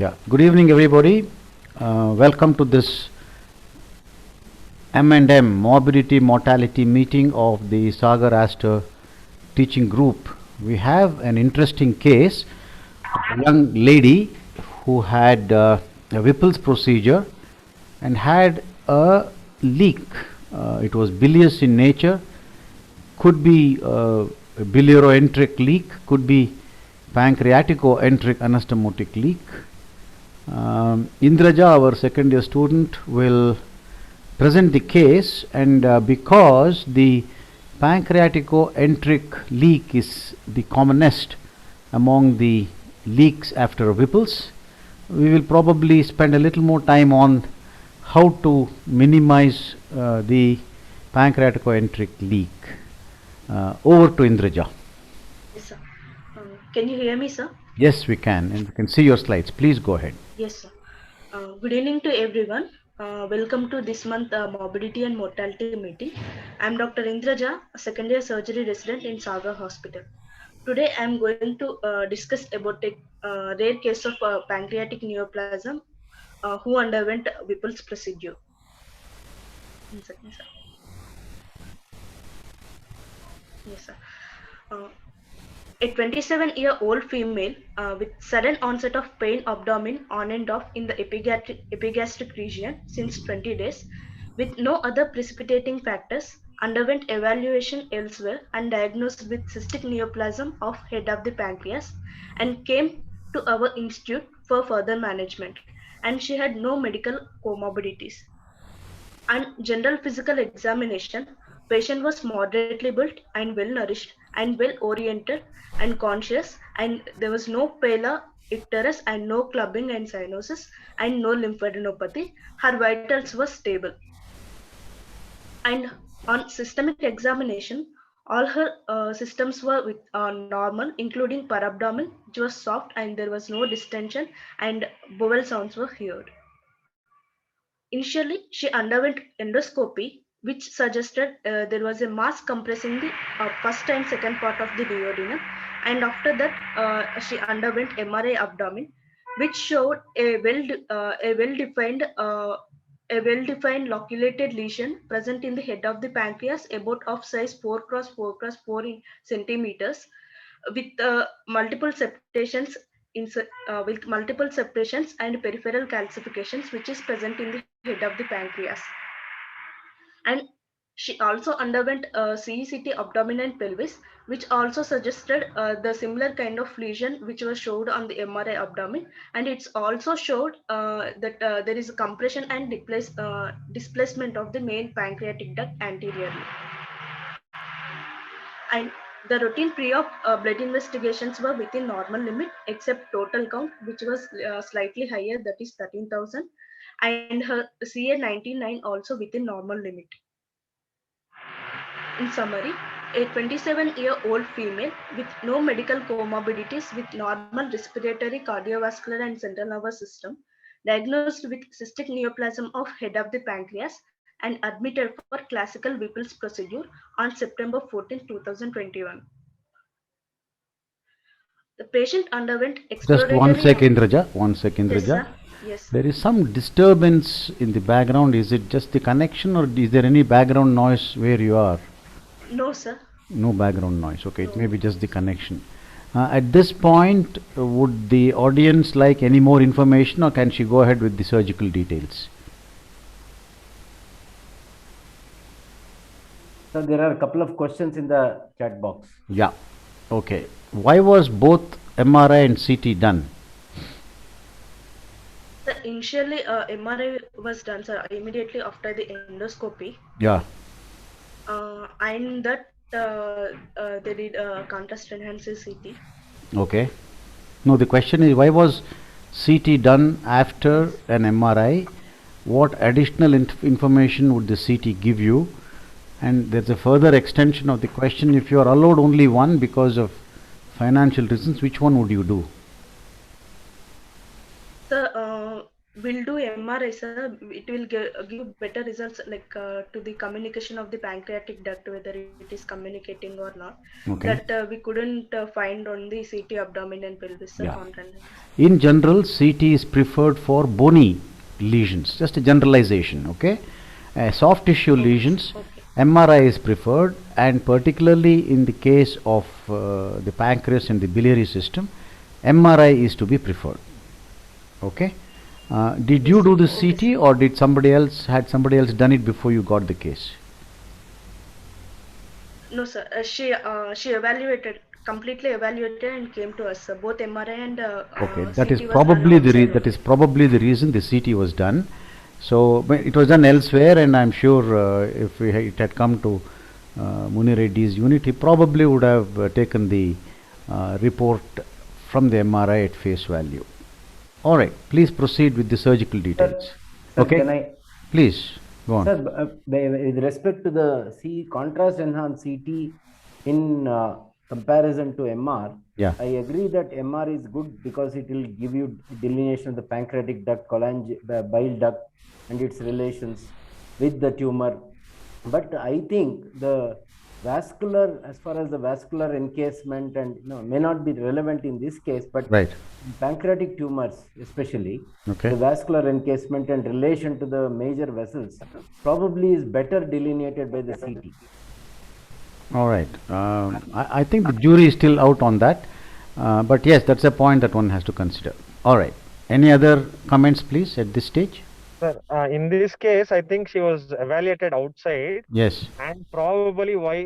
Yeah, good evening everybody. Welcome to this M&M Morbidity Mortality meeting of the Sagar Astor teaching group. We have an interesting case of a young lady who had a Whipple's procedure and had a leak. It was bilious in nature, could be a biliaroenteric leak, could be pancreaticoenteric anastomotic leak. Indraja, our second year student, will present the case, and because the pancreaticoenteric leak is the commonest among the leaks after Whipple's, we will probably spend a little more time on how to minimize the pancreaticoenteric leak. Over to Indraja. Yes, sir. Can you hear me, sir? Yes, we can, and we can see your slides. Please go ahead. Yes, sir. Good evening to everyone. Welcome to this month morbidity and mortality meeting. I'm Dr. Indraja, a second year surgery resident in Sagar Hospital. Today, I'm going to discuss about a rare case of pancreatic neoplasm who underwent Whipple's procedure. One second, sir. Yes, sir. Uh, A 27-year-old female with sudden onset of pain abdomen on and off in the epigastric region since 20 days, with no other precipitating factors, underwent evaluation elsewhere and diagnosed with cystic neoplasm of head of the pancreas and came to our institute for further management. And she had no medical comorbidities. On general physical examination, patient was moderately built and well nourished and well oriented and conscious, and there was no pallor, icterus, and no clubbing and cyanosis and no lymphadenopathy. Her vitals were stable. And on systemic examination, all her systems were normal, including parabdomen, which was soft and there was no distension, and bowel sounds were heard. Initially, she underwent endoscopy, which suggested there was a mass compressing the first and second part of the duodenum, and after that, she underwent MRI abdomen, which showed a well-defined loculated lesion present in the head of the pancreas, about of size 4 cross 4 cross 4 centimeters, with multiple septations and peripheral calcifications, which is present in the head of the pancreas. And she also underwent CECT abdomen and pelvis, which also suggested the similar kind of lesion which was showed on the MRI abdomen, and it's also showed that there is a compression and displacement of the main pancreatic duct anteriorly. And the routine pre-op blood investigations were within normal limit, except total count, which was slightly higher, that is 13,000, and her CA99 also within normal limit. In summary, a 27-year-old female with no medical comorbidities with normal respiratory, cardiovascular, and central nervous system, diagnosed with cystic neoplasm of head of the pancreas, and admitted for classical Whipple's procedure on September 14, 2021. The patient underwent Just exploratory. One second, Yes, Raja. sir. Yes. There is some disturbance in the background. Is it just the connection, or is there any background noise where you are? No, sir. No background noise. Okay, No. it may be just the connection. At this point, would the audience like any more information, or can she go ahead with the surgical details? So there are a couple of questions in the chat box. Yeah. Okay. Why was both MRI and CT done? So initially, MRI was done, sir, immediately after the endoscopy. Yeah. And that they did contrast enhances CT. Okay. No, the question is, why was CT done after an MRI? What additional information would the CT give you? And there's a further extension of the question. If you are allowed only one because of financial reasons, which one would you do? So we'll do MRI, sir. It will give better results, like to the communication of the pancreatic duct, whether it is communicating or not. Okay. That we couldn't find on the CT abdomen and pelvis, sir. Yeah. On random. In general, CT is preferred for bony lesions, just a generalization, okay? Soft tissue lesions, Okay. MRI is preferred, and particularly in the case of the pancreas and the biliary system, MRI is to be preferred, okay? Did you do the Okay, CT, or did somebody else, had somebody else done it before you got the case? No, sir. She completely evaluated and came to us, sir. Both MRI and Okay, CT was done outside that is only. probably the reason the CT was done. So but it was done elsewhere, and I'm sure if it had come to Muni Reddy's unit, he probably would have taken the report from the MRI at face value. All right, please proceed with the surgical details. Sir, Okay, can I, please go on. sir, with respect to the contrast enhanced CT in comparison to MR, Yeah. I agree that MR is good because it will give you delineation of the pancreatic duct, bile duct, and its relations with the tumor. But I think the vascular, as far as the vascular encasement, and may not be relevant in this case, but Right. pancreatic tumors especially, Okay. the vascular encasement and relation to the major vessels probably is better delineated by the CT. All right. I think the jury is still out on that, but yes, that's a point that one has to consider. All right. Any other comments, please, at this stage? Sir, in this case, I think she was evaluated outside, Yes. and probably why,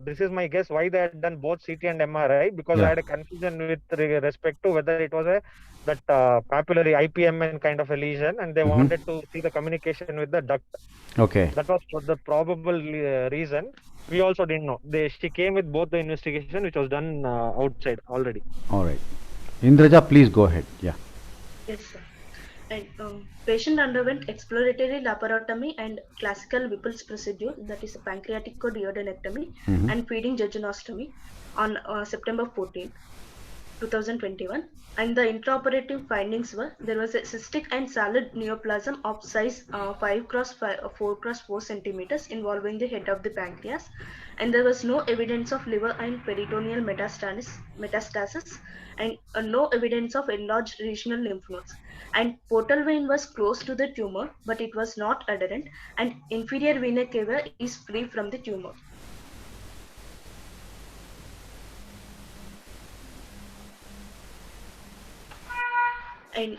this is my guess, why they had done both CT and MRI, because I Yeah. had a confusion with respect to whether it was that papillary IPMN kind of a lesion, and they wanted to see the communication with the duct. Okay. That was the probable reason. We also didn't know. She came with both the investigation, which was done outside already. All right. Indraja, please go ahead. Yeah. Yes, sir. And patient underwent exploratory laparotomy and classical Whipple's procedure, that is a pancreatic duodenectomy and feeding jejunostomy on September 14, 2021. And the intraoperative findings were there was a cystic and solid neoplasm of size 5 cross 4 cross 4 centimeters involving the head of the pancreas, and there was no evidence of liver and peritoneal metastasis, and no evidence of enlarged regional lymph nodes. And portal vein was close to the tumor, but it was not adherent, and inferior vena cava is free from the tumor. And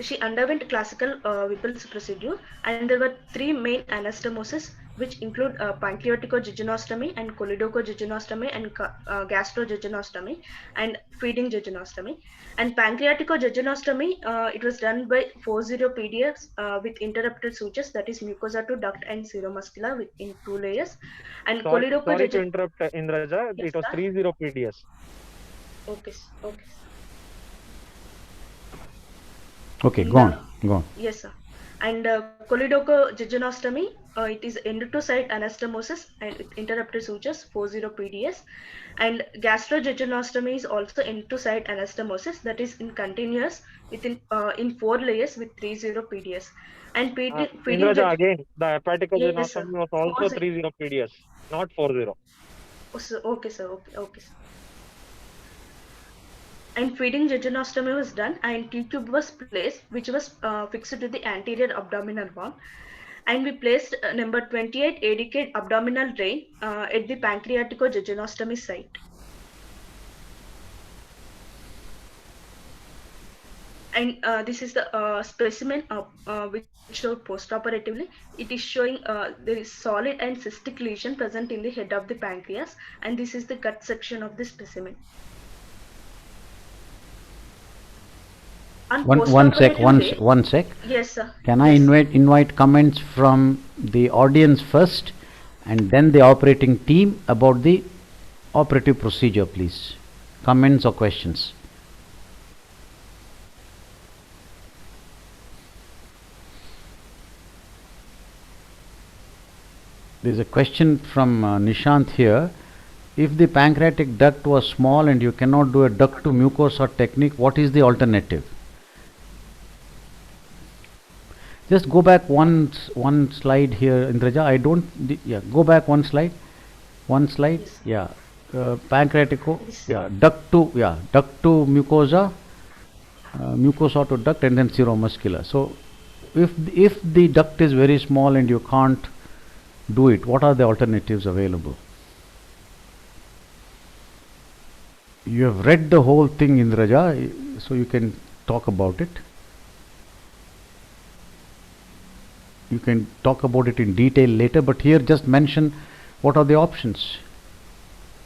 she underwent classical Whipple's procedure, and there were 3 main anastomosis, which include pancreaticojejunostomy and choledochojejunostomy and gastrojejunostomy and feeding jejunostomy. And pancreaticojejunostomy, it was done by 40 PDS with interrupted sutures, that is mucosa to duct and seromuscular in 2 layers. And Sorry to interrupt, Indraja. Yes, It was sir. 30 PDS. Okay, okay. Okay, go on. Go on. Yes, sir. And choledochojejunostomy, it is end-to-side anastomosis and with interrupted sutures, 40 PDS. And gastrojejunostomy is also end-to-side anastomosis, that is in continuous within in 4 layers with 30 PDS. And feeding Indraja, again, the hepatic Yes, sir. jejunostomy was also 30 PDS, not 40. Oh, sir. Okay, sir. Okay, sir. And feeding jejunostomy was done, and T-tube was placed, which was fixed to the anterior abdominal wall. And we placed number 28 Adicat abdominal drain at the pancreaticojejunostomy site. And this is the specimen which showed postoperatively. It is showing there is solid and cystic lesion present in the head of the pancreas, and this is the gut section of the specimen. One sec. Yes, sir. Can I invite comments from the audience first, and then the operating team about the operative procedure, please? Comments or questions? There is a question from Nishant here. If the pancreatic duct was small and you cannot do a duct to mucosa technique, what is the alternative? Just go back one slide here, Indraja. I don't. Yeah, go back one slide. One slide. Yes. Yeah. Pancreatico. This- Yeah. Duct to mucosa. Mucosa to duct, and then seromuscular. So, if the duct is very small and you can't do it, what are the alternatives available? You have read the whole thing, Indraja, so you can talk about it. You can talk about it in detail later, but here just mention what are the options.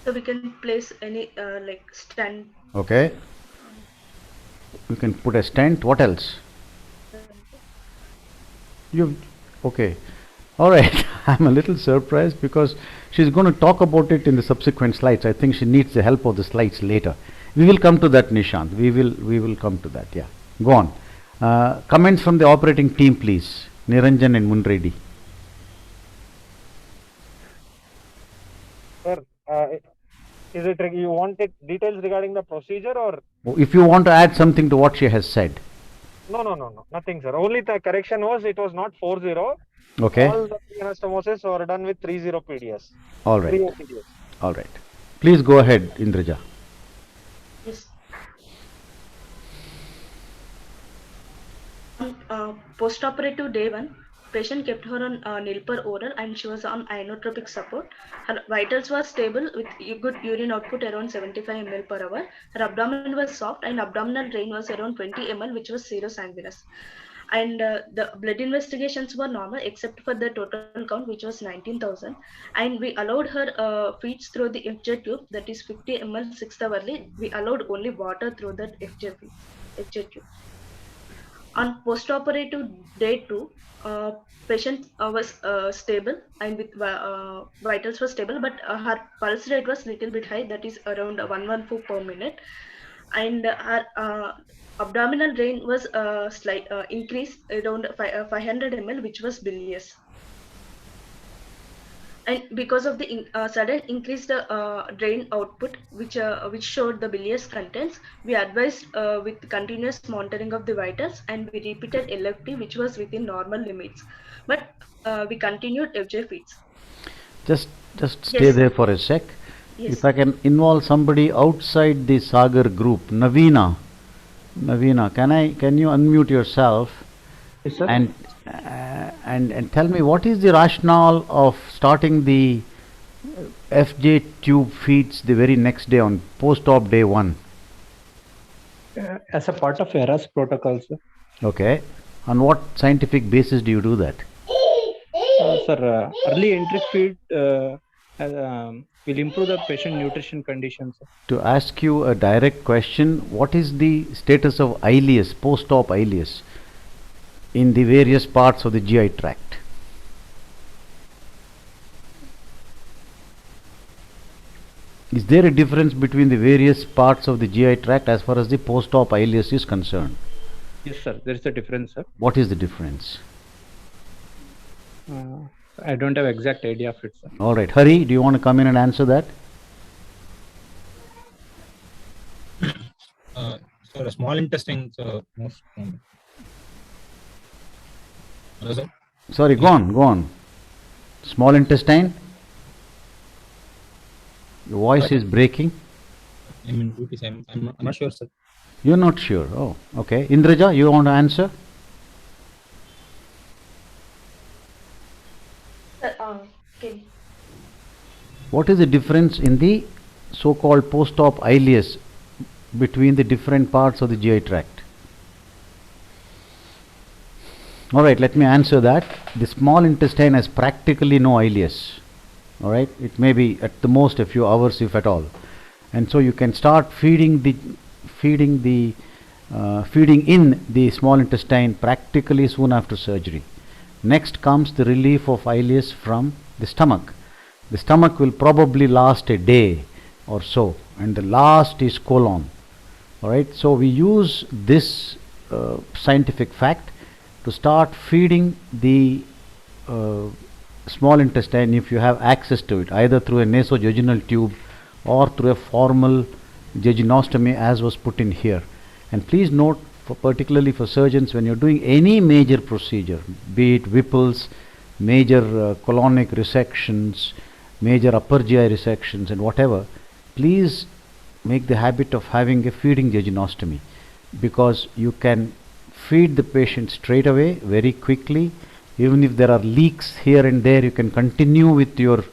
So we can place any like stand. Okay. You can put a stent. What else? Okay. All right. I'm a little surprised because she's going to talk about it in the subsequent slides. I think she needs the help of the slides later. We will come to that, Nishant. We will come to that. Yeah. Go on. Comments from the operating team, please. Niranjan and Munreddy. Sir, is it you want it details regarding the procedure or? If you want to add something to what she has said. No, nothing, sir. Only the correction was it was not 40. Okay. All the anastomosis were done with 30 PDS. All right. 30 PDS. All right. Please go ahead, Indraja. Yes. Post-operative day 1, patient kept her on Nilpar oral and she was on inotropic support. Her vitals were stable with good urine output around 75 ml per hour. Her abdomen was soft and abdominal drain was around 20 ml, which was serosanguinous. And the blood investigations were normal except for the total count, which was 19,000. And we allowed her feeds through the FJ tube, that is 50 ml 6th hourly. We allowed only water through that FJ tube. On post-operative day 2, patient was stable and with vitals were stable, but her pulse rate was little bit high, that is around 114 per minute, and her abdominal drain was slight increased around 500 ml, which was bilious. And because of the sudden increased drain output, which showed the bilious contents, we advised with continuous monitoring of the vitals, and we repeated LFT, which was within normal limits. But we continued FJ feeds. Just stay there for a sec. Yes. If I can involve somebody outside the Sagar group, Navina, can you unmute yourself? Yes, sir. And tell me what is the rationale of starting the FJ tube feeds the very next day on post-op day 1? As a part of ERAS protocol, sir. Okay. On what scientific basis do you do that? Sir, early entry feed will improve the patient nutrition conditions. Sir. To ask you a direct question, what is the status of ileus, post-op ileus, in the various parts of the GI tract? Is there a difference between the various parts of the GI tract as far as the post-op ileus is concerned? Yes, sir. There is a difference, sir. What is the difference? I don't have exact idea of it, sir. All right. Hari, do you want to come in and answer that? So small intestine most common. Hello, sir? Sorry, go on. Small intestine? Your voice is breaking. I'm in duties. I'm not sure, sir. You're not sure. Oh, okay. Indraja, you want to answer? Okay. What is the difference in the so-called post-op ileus between the different parts of the GI tract? All right, let me answer that. The small intestine has practically no ileus. All right, it may be at the most a few hours, if at all, and so you can start feeding in the small intestine practically soon after surgery. Next comes the relief of ileus from the stomach. The stomach will probably last a day or so, and the last is colon. All right, so we use this scientific fact to start feeding the small intestine, if you have access to it, either through a nasojejunal tube or through a formal jejunostomy as was put in here. And please note, particularly for surgeons, when you're doing any major procedure, be it Whipple's, major colonic resections, major upper GI resections and whatever, please make the habit of having a feeding jejunostomy, because you can feed the patient straight away, very quickly. Even if there are leaks here and there, you can continue with your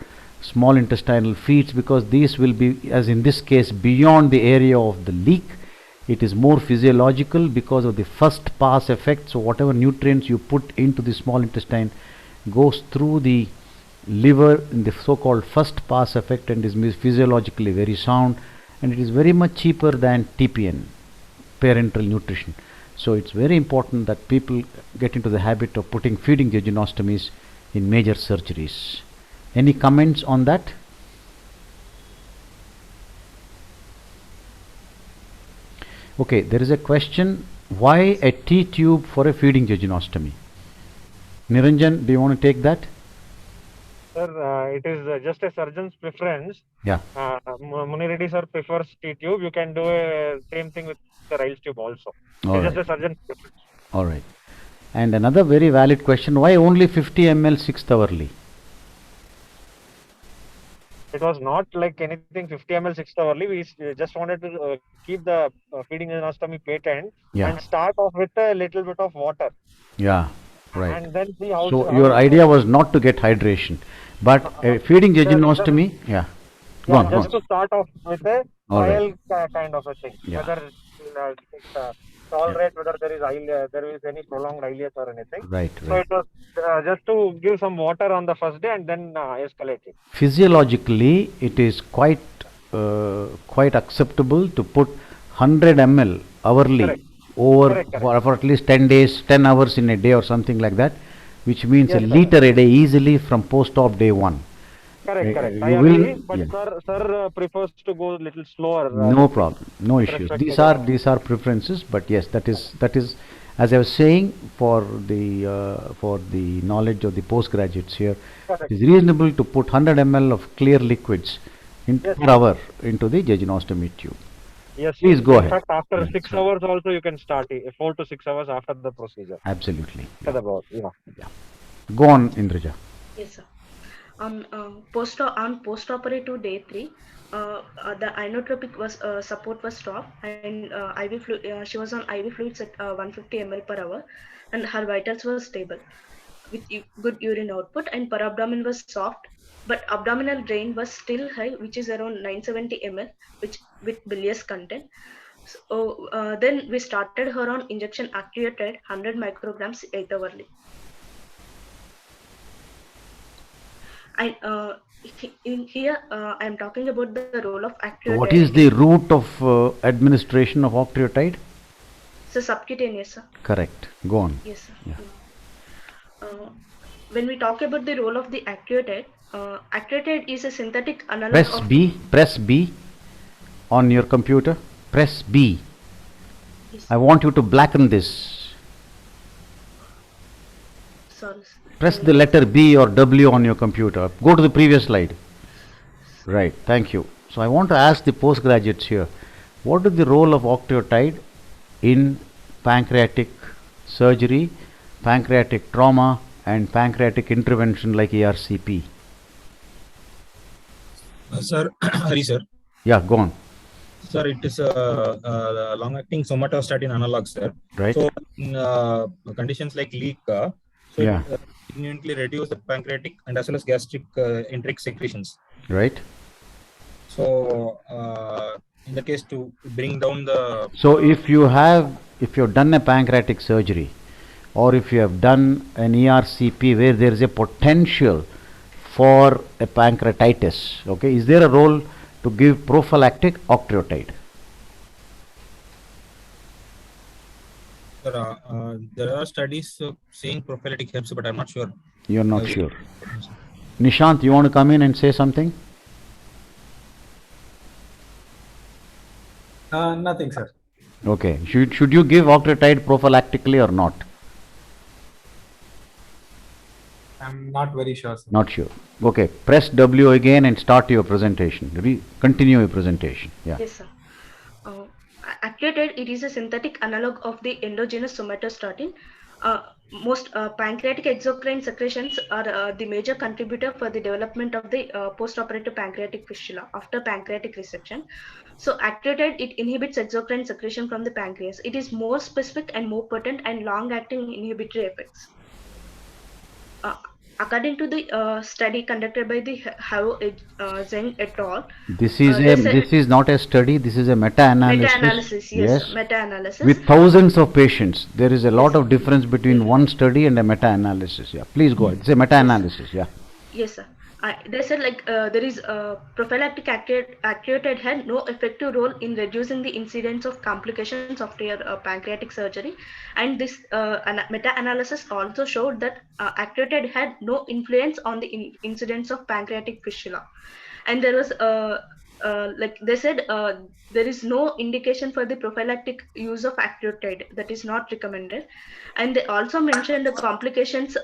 small intestinal feeds, because these will be, as in this case, beyond the area of the leak. It is more physiological because of the first pass effect. So whatever nutrients you put into the small intestine goes through the liver in the so-called first pass effect, and is physiologically very sound, and it is very much cheaper than TPN, parenteral nutrition. So it's very important that people get into the habit of putting feeding jejunostomies in major surgeries. Any comments on that? Okay, there is a question, why a T-tube for a feeding jejunostomy? Niranjan, do you want to take that? Sir, it is just a surgeon's preference. Yeah. Muni Reddy sir prefers T-tube. You can do a same thing with the Riles tube also. All It's right. just a surgeon's preference. All right. And another very valid question, why only 50 ml 6th hourly? It was not like anything 50 ml 6th hourly. We just wanted to keep the feeding jejunostomy patent and start off with a little bit of water. Yeah, right. And then see how. So your idea was not to get hydration, but a feeding jejunostomy, Go on. Just to start off with a All trial kind of a thing. Yeah. Whether tolerate, whether there is any prolonged ileus or anything. Right, So right. it was just to give some water on the first day and then escalate it. Physiologically, it is quite acceptable to put 100 ml hourly. Correct. Over Correct. for at least 10 days, 10 hours in a day or something like that, which means Yes, a sir. liter a day easily from post-op day 1. Correct. You I will- agree, but yeah. sir prefers to go a little slower. No problem, no with issues. respect to These are preferences, but yes, that is as I was saying, for the knowledge of the postgraduates here, Correct. it is reasonable to put 100 ml of clear liquids Yes, per hour into the jejunostomy tube. Yes. Please go In ahead. fact, after Yes, 6 sir. hours also you can start it. 4 to 6 hours after the procedure. Absolutely. That's about, Go on, Indraja. Yes, sir. On post-operative day 3, the inotropic support was stopped, and she was on IV fluids at 150 ml per hour, and her vitals were stable with good urine output, and per abdomen was soft, but abdominal drain was still high, which is around 970 ml, with bilious content. So then we started her on injection Accutide 100 micrograms 8 hourly. And here I am talking about the role of Accutide. What is the route of administration of octreotide? So subcutaneous, sir. Correct. Go on. Yes, sir. Yeah. When we talk about the role of the Accutide, Accutide is a synthetic analog Press B on your computer. Press B. Yes. I want you to blacken this. Sorry, sir. Press the letter B or W on your computer. Go to the previous slide. Right, thank you. So I want to ask the postgraduates here, what is the role of octreotide in pancreatic surgery, pancreatic trauma, and pancreatic intervention like ERCP? Sir, Hari sir. Yeah, go on. Sir, it is a long-acting somatostatin analog, sir. Right. So, in conditions like leak, Yeah. it significantly reduce the pancreatic and as well as gastric enteric secretions. Right. So, in the case to bring down the So if you've done a pancreatic surgery, or if you have done an ERCP where there is a potential for a pancreatitis, okay, is there a role to give prophylactic octreotide? there are studies saying prophylactic helps, but I'm not sure. You're not sure. Nishant, you want to come in and say something? Nothing, sir. Okay. Should you give octreotide prophylactically or not? I'm not very sure, sir. Not sure. Okay. Press W again and start your presentation. Continue your presentation. Yeah. Yes, sir. Actiated, it is a synthetic analog of the endogenous somatostatin. Most pancreatic exocrine secretions are the major contributor for the development of the postoperative pancreatic fistula after pancreatic resection. So actiated, it inhibits exocrine secretion from the pancreas. It is more specific and more potent and long-acting inhibitory effects. According to the study conducted by the Hao Zheng et al. This is not a study, this is a meta-analysis. Meta-analysis, yes, meta-analysis. With thousands of patients. There is a lot of difference between one study and a meta-analysis. Yeah, please go ahead. It's a meta-analysis. Yeah. Yes, sir. They said like there is prophylactic actiated had no effective role in reducing the incidence of complications after pancreatic surgery, and this meta-analysis also showed that actiated had no influence on the incidence of pancreatic fistula, and there was like they said there is no indication for the prophylactic use of actiated, that is not recommended, and they also mentioned the complications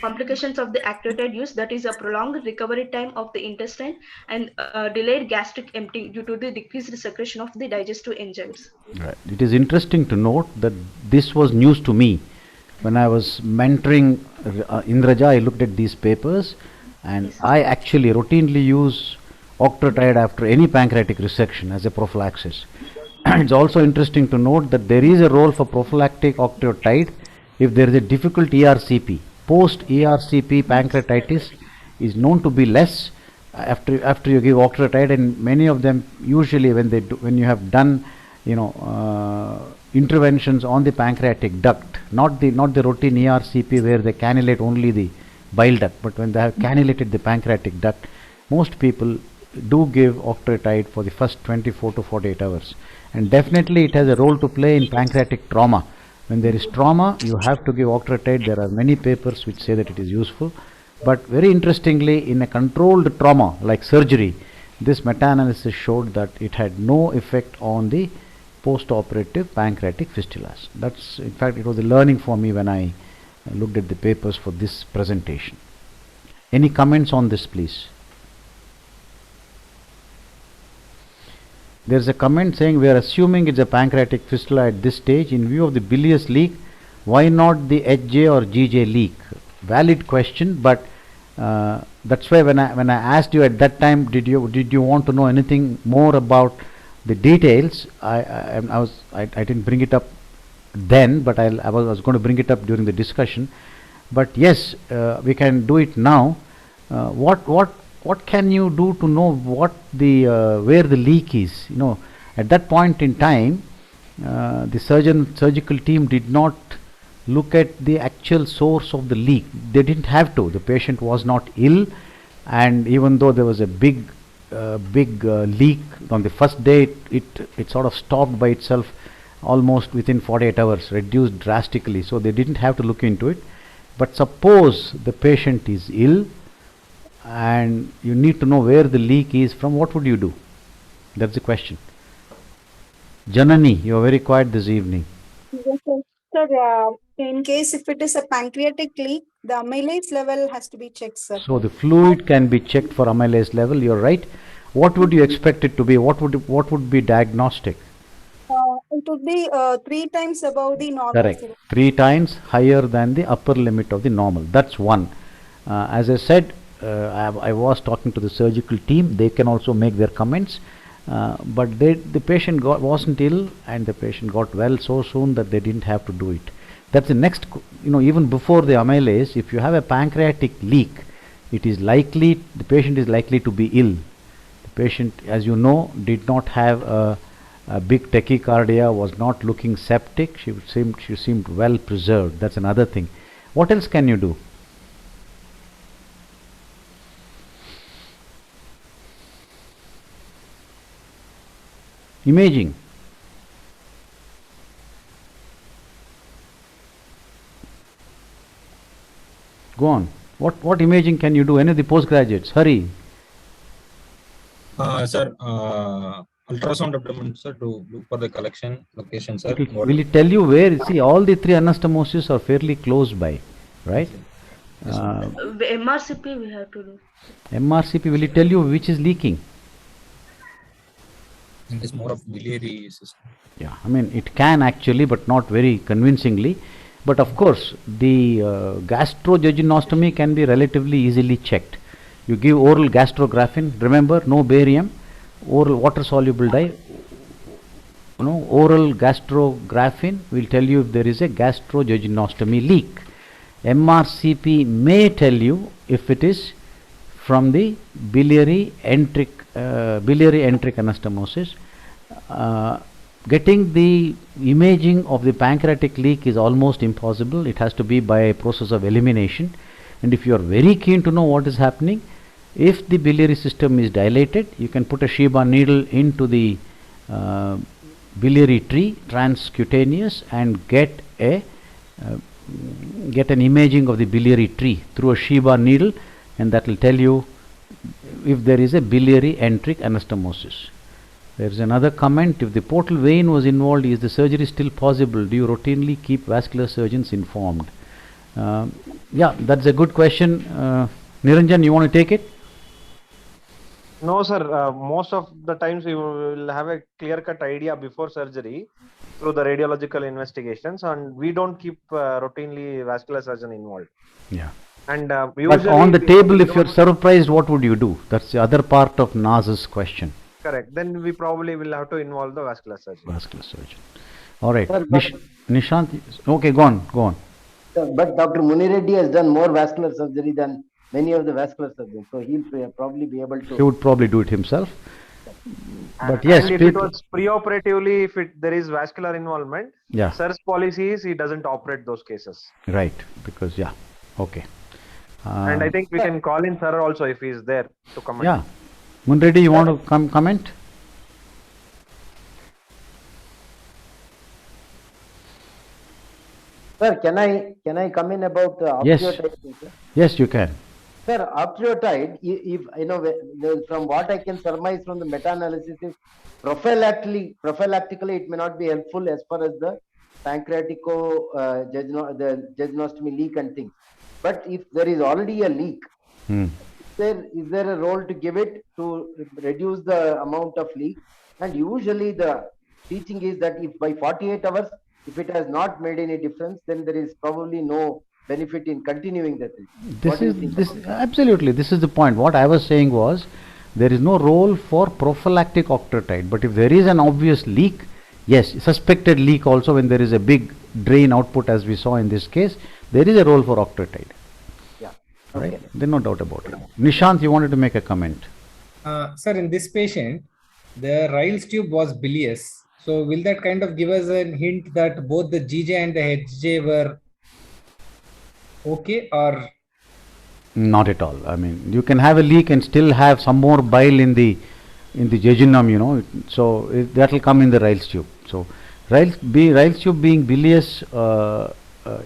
complications of the activated use, that is a prolonged recovery time of the intestine and delayed gastric emptying due to the decreased secretion of the digestive enzymes. Right. It is interesting to note that this was news to me. When I was mentoring Indraja, I looked at these papers, and I actually routinely use octreotide after any pancreatic resection as a prophylaxis. It's also interesting to note that there is a role for prophylactic octreotide if there is a difficult ERCP. Post-ERCP pancreatitis is known to be less after you give octreotide, and many of them usually when you have done interventions on the pancreatic duct, not the routine ERCP where they cannulate only the bile duct, but when they have cannulated the pancreatic duct, most people do give octreotide for the first 24 to 48 hours, and definitely it has a role to play in pancreatic trauma. When there is trauma, you have to give octreotide. There are many papers which say that it is useful, but very interestingly, in a controlled trauma like surgery, this meta-analysis showed that it had no effect on the post-operative pancreatic fistulas. That's, in fact, it was a learning for me when I looked at the papers for this presentation. Any comments on this, please? There is a comment saying we are assuming it's a pancreatic fistula at this stage. In view of the bilious leak, why not the HJ or GJ leak? Valid question, but that's why when I asked you at that time, did you want to know anything more about the details? I didn't bring it up then, but I was going to bring it up during the discussion. But yes, we can do it now. What can you do to know what where the leak is? At that point in time, the surgical team did not look at the actual source of the leak. They didn't have to. The patient was not ill, and even though there was a big leak on the first day, it sort of stopped by itself almost within 48 hours, reduced drastically. So they didn't have to look into it. But suppose the patient is ill and you need to know where the leak is from, what would you do? That's the question. Janani, you are very quiet this evening. Yes, sir. Sir, in case if it is a pancreatic leak, the amylase level has to be checked, sir. So the fluid can be checked for amylase level. You're right. What would you expect it to be? What would be diagnostic? It would be 3 times above the normal. Correct. 3 times higher than the upper limit of the normal. That's one. As I said, I was talking to the surgical team. They can also make their comments. But the patient wasn't ill, and the patient got well so soon that they didn't have to do it. That's the next, even before the amylase, if you have a pancreatic leak, the patient is likely to be ill. The patient, as you know, did not have a big tachycardia, was not looking septic. She seemed well preserved. That's another thing. What else can you do? Imaging. Go on. What imaging can you do? Any of the postgraduates? Hurry. Sir, ultrasound abdomen, sir, to look for the location, sir. Will it tell you where? See, all the 3 anastomoses are fairly close by, right? MRCP we have to do. MRCP, will it tell you which is leaking? It is more of biliary system. Yeah, I mean, it can actually, but not very convincingly. But of course, the gastrojejunostomy can be relatively easily checked. You give oral gastrographin, remember, no barium, oral water-soluble dye, oral gastrographin will tell you if there is a gastrojejunostomy leak. MRCP may tell you if it is from the biliary enteric anastomosis. Getting the imaging of the pancreatic leak is almost impossible. It has to be by a process of elimination. And if you are very keen to know what is happening, if the biliary system is dilated, you can put a Sheba needle into the biliary tree, transcutaneous, and get an imaging of the biliary tree through a Sheba needle, and that will tell you if there is a biliary enteric anastomosis. There is another comment: if the portal vein was involved, is the surgery still possible? Do you routinely keep vascular surgeons informed? Yeah, that's a good question. Niranjan, you want to take it? No, sir. Most of the times we will have a clear-cut idea before surgery through the radiological investigations, and we don't keep routinely vascular surgeon involved. Yeah. And but on the table, if you're surprised, what would you do? That's the other part of Naz's question. Correct. Then we probably will have to involve the vascular surgeon. Vascular surgeon. All right. Nishant. Okay, go on. But Dr. Munireddy has done more vascular surgery than many of the vascular surgeons, so he'll probably be able to. He would probably do it himself. But yes, and if it was pre-operatively, if there is vascular involvement, yeah, sir's policy is he doesn't operate those cases. Right, because okay. And I think we can call in sir also if he is there to comment. Yeah, Munireddy, you want to comment? Sir, can I come in about octreotide? Yes, you can. Sir, octreotide, if from what I can surmise from the meta-analysis, is prophylactically it may not be helpful as far as the pancreatico-jejunostomy leak and things. But if there is already a leak, is there a role to give it to reduce the amount of leak? And usually the teaching is that if by 48 hours, if it has not made any difference, then there is probably no benefit in continuing the treatment. Absolutely. This is the point. What I was saying was, there is no role for prophylactic octreotide. But if there is an obvious leak, yes, suspected leak also when there is a big drain output as we saw in this case, there is a role for octreotide. Yeah. Okay. Right? There's no doubt about it. Nishant, you wanted to make a comment. Sir, in this patient, the Ryle's tube was bilious. So will that kind of give us a hint that both the GJ and the HJ were okay, or? Not at all. I mean, you can have a leak and still have some more bile in the jejunum, so that will come in the Ryle's tube. So Ryle's tube being bilious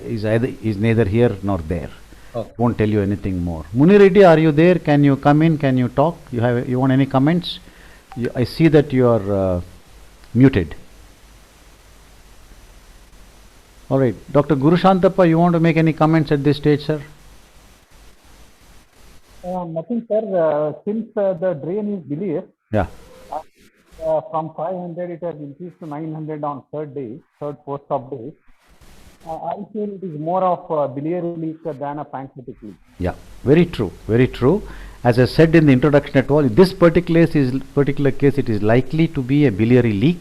is neither here nor there. Okay. Won't tell you anything more. Munireddy, are you there? Can you come in? Can you talk? You want any comments? I see that you are muted. All right, Dr. Guru Shantappa, you want to make any comments at this stage, sir? Nothing, sir. Since the drain is bilious, yeah, from 500 it has increased to 900 on post-op day. I feel it is more of a biliary leak than a pancreatic leak. Yeah, very true, very true. As I said in the introduction at all, in this particular case, it is likely to be a biliary leak.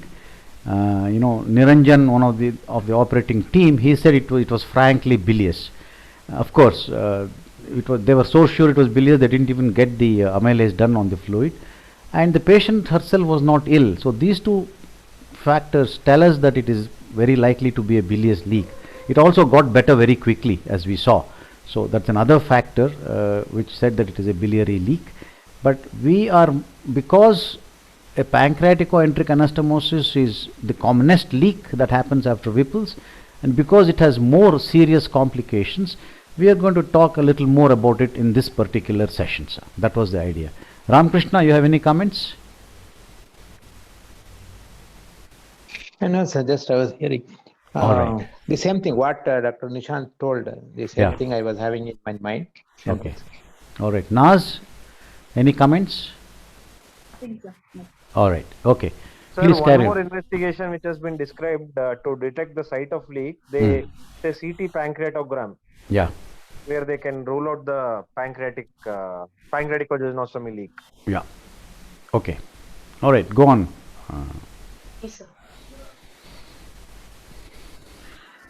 Niranjan, one of the operating team, he said it was frankly bilious. Of course, they were so sure it was bilious, they didn't even get the amylase done on the fluid, and the patient herself was not ill. So these two factors tell us that it is very likely to be a bilious leak. It also got better very quickly, as we saw. So that's another factor which said that it is a biliary leak. But because a pancreatico-enteric anastomosis is the commonest leak that happens after Whipple's, and because it has more serious complications, we are going to talk a little more about it in this particular session, sir. That was the idea. Ramakrishna, you have any comments? No, sir, just I was hearing. Right. The same thing what Dr. Nishant told, the same thing I was having in my mind. Okay. All right. Naz, any comments? I think so. No. All right. Okay. Sir, Please one carry more on. investigation which has been described to detect the site of leak, they say CT pancreatogram, Yeah, where they can rule out the pancreatic vaginostomy leak. yeah. Okay. All right, go on. Yes, sir.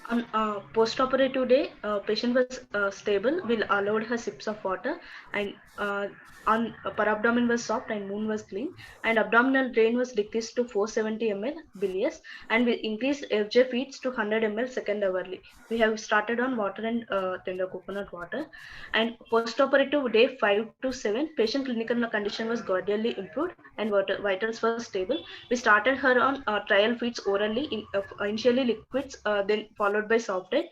On post-operative day, patient was stable. We allowed her sips of water, and on per abdomen was soft and wound was clean, and abdominal drain was decreased to 470 ml bilious, and we increased FJ feeds to 100 ml second hourly. We have started on water and tender coconut water, and post-operative day 5 to 7, patient clinical condition was gradually improved and vitals were stable. We started her on trial feeds orally, initially liquids, then followed by soft diet,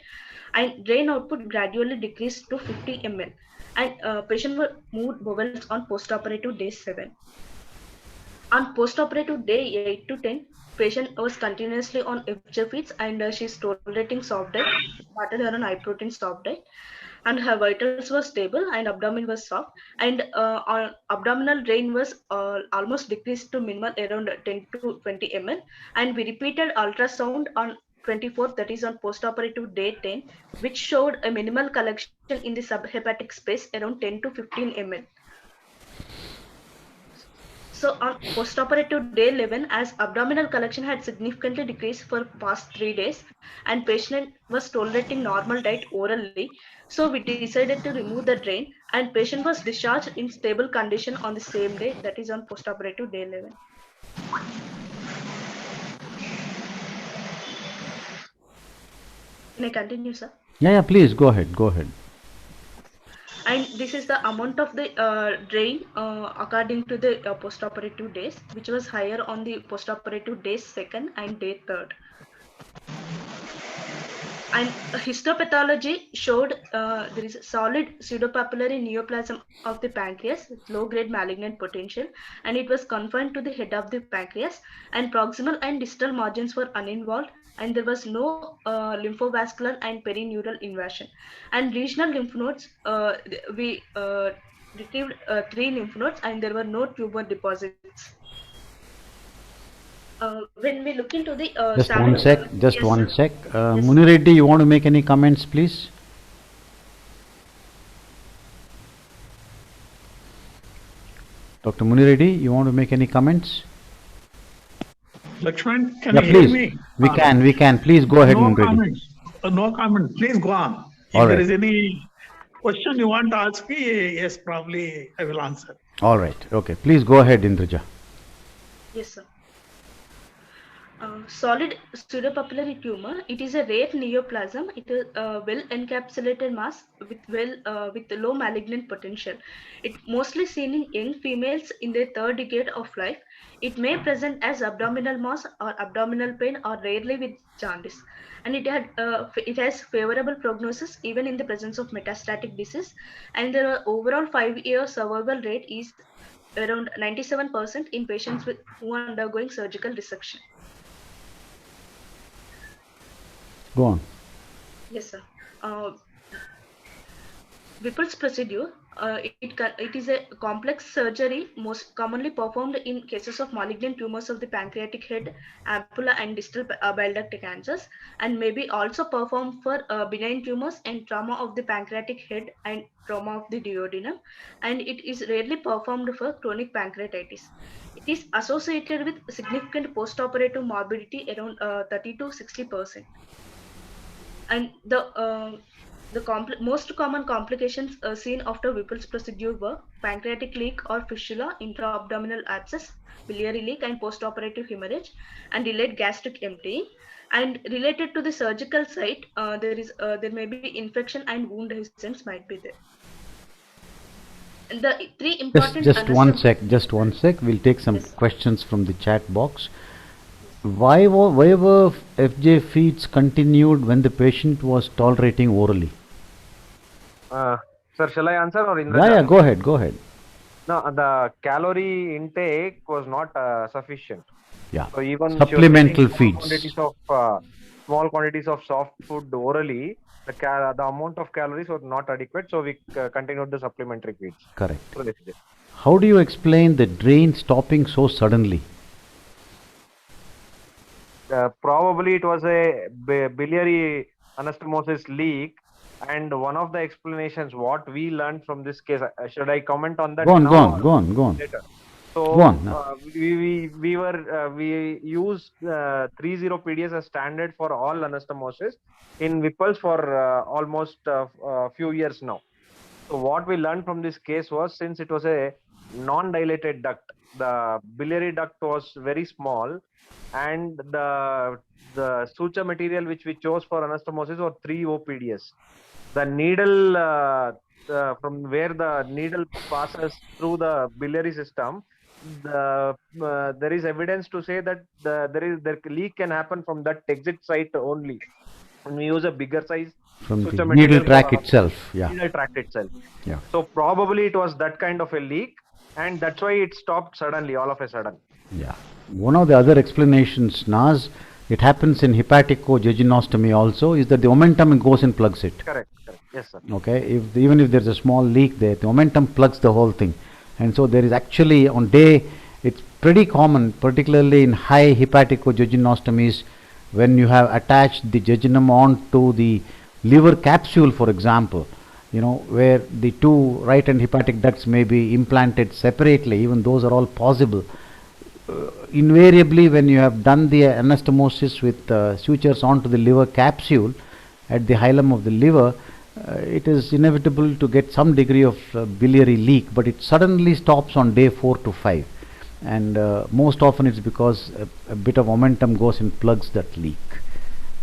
and drain output gradually decreased to 50 ml. And patient were moved bowels on postoperative day 7. On postoperative day 8 to 10, patient was continuously on FJ feeds and she's tolerating soft diet. Started her on high protein soft diet, and her vitals were stable and abdomen was soft, and on abdominal drain was almost decreased to minimal around 10 to 20 ml, and we repeated ultrasound on 24th, that is on postoperative day 10, which showed a minimal collection in the subhepatic space around 10 to 15 ml. So on postoperative day 11, as abdominal collection had significantly decreased for past 3 days and patient was tolerating normal diet orally, so we decided to remove the drain, and patient was discharged in stable condition on the same day, that is on postoperative day 11. Can I continue, sir? Yeah, please go ahead. Go ahead. And this is the amount of the drain according to the postoperative days, which was higher on the postoperative day 2nd and day 3rd. And histopathology showed there is a solid pseudopapillary neoplasm of the pancreas with low-grade malignant potential, and it was confined to the head of the pancreas, and proximal and distal margins were uninvolved, and there was no lymphovascular and perineural invasion. And regional lymph nodes, we retrieved 3 lymph nodes, and there were no tumor deposits. When we look into the Just one sec. Just yes, one sir. sec. Yes, Munireddy, you want to make any comments, please? Dr. Munireddy, you want to make any comments? Lakshman, can Yeah, you please. hear me? We can. Please go ahead, No Munireddy. comments. No comment. Please go on. If All there right. is any question you want to ask me, yes, probably I will answer. All right. Okay. Please go ahead, Indraja. Yes, sir. Solid pseudopapillary tumor. It is a rare neoplasm. It is a well encapsulated mass with low malignant potential. It mostly seen in young females in their 3rd decade of life. It may present as abdominal mass or abdominal pain, or rarely with jaundice. And it has favorable prognosis even in the presence of metastatic disease. And the overall 5-year survival rate is around 97% in patients who are undergoing surgical resection. Go on. Yes, sir. Whipple's procedure, it is a complex surgery most commonly performed in cases of malignant tumors of the pancreatic head, ampulla, and distal bile duct cancers, and may be also performed for benign tumors and trauma of the pancreatic head and trauma of the duodenum, and it is rarely performed for chronic pancreatitis. It is associated with significant postoperative morbidity around 30 to 60%. And the most common complications seen after Whipple's procedure were pancreatic leak or fistula, intra-abdominal abscess, biliary leak, and postoperative hemorrhage, and delayed gastric emptying. And related to the surgical site, there may be infection and wound resistance might be there. And the 3 important Just one sec. We'll take some questions from the chat box. Why were FJ feeds continued when the patient was tolerating orally? Sir, shall I answer or Indraja? Yeah, go ahead. No, the calorie intake was not sufficient. Yeah. So even Supplemental she was feeds. taking small quantities of soft food orally, the amount of calories was not adequate, so we continued the supplementary feeds. Correct. So this is it. How do you explain the drain stopping so suddenly? probably it was a biliary anastomosis leak. And one of the explanations what we learned from this case, should I comment on that Go on, now go on, or go on, go on. later? Go So on. we used 30 PDS as standard for all anastomosis in Whipple's for almost a few years now. So what we learned from this case was, since it was a non-dilated duct, the biliary duct was very small, and the suture material which we chose for anastomosis was 3 OPDS. The needle from where the needle passes through the biliary system, there is evidence to say that the leak can happen from that exit site only. And we use a bigger size From suture the material needle track for itself. Yeah. needle tract itself. Yeah. So probably it was that kind of a leak, and that's why it stopped suddenly, all of a sudden. Yeah. One of the other explanations, Naz, it happens in hepatico-jejunostomy also, is that the momentum goes and plugs it. Correct. Yes, sir. Okay. Even if there's a small leak there, the momentum plugs the whole thing. And so there is actually on day, it's pretty common, particularly in high hepatico-jejunostomies, when you have attached the jejunum onto the liver capsule, for example, where the two right and hepatic ducts may be implanted separately. Even those are all possible. Invariably, when you have done the anastomosis with sutures onto the liver capsule at the hilum of the liver, it is inevitable to get some degree of biliary leak, but it suddenly stops on day 4 to 5. And most often it's because a bit of momentum goes and plugs that leak.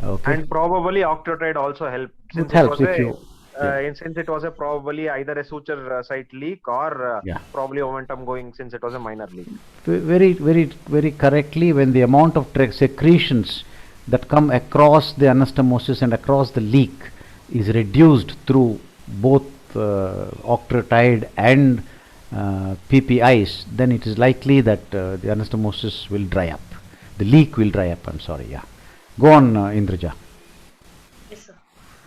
Okay. And probably octreotide also helped. It helps if you... Since it was probably either a suture site leak or probably momentum going, since it was a minor leak. Very, very, very correctly, when the amount of secretions that come across the anastomosis and across the leak is reduced through both octreotide and PPIs, then it is likely that the anastomosis will dry up. The leak will dry up, I'm sorry, yeah. Go on, Indraja. Yes, sir.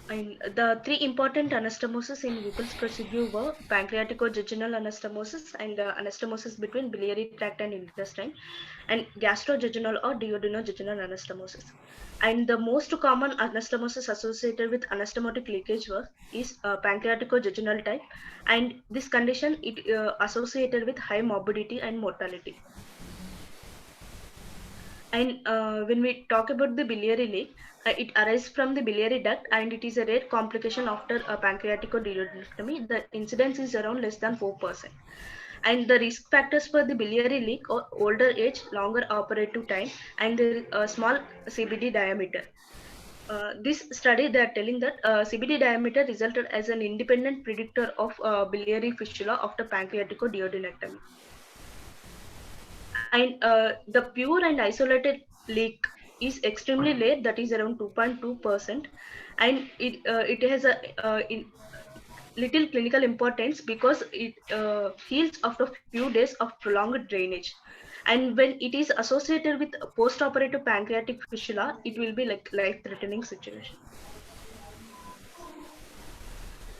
And the 3 important anastomosis in Whipple's procedure were pancreatico-jejunal anastomosis and anastomosis between biliary tract and intestine, and gastrojejunal or duodenojejunal anastomosis. And the most common anastomosis associated with anastomotic leakage is pancreatico-jejunal type, and this condition it associated with high morbidity and mortality. And when we talk about the biliary leak, it arises from the biliary duct, and it is a rare complication after a pancreatico-duodenectomy. The incidence is around less than 4%. And the risk factors for the biliary leak are older age, longer operative time, and the small CBD diameter. This study, they are telling that CBD diameter resulted as an independent predictor of biliary fistula after pancreatico-duodenectomy. And the pure and isolated leak is extremely late, that is around 2.2%, and it has a little clinical importance because it heals after few days of prolonged drainage. And when it is associated with post-operative pancreatic fistula, it will be like life-threatening situation.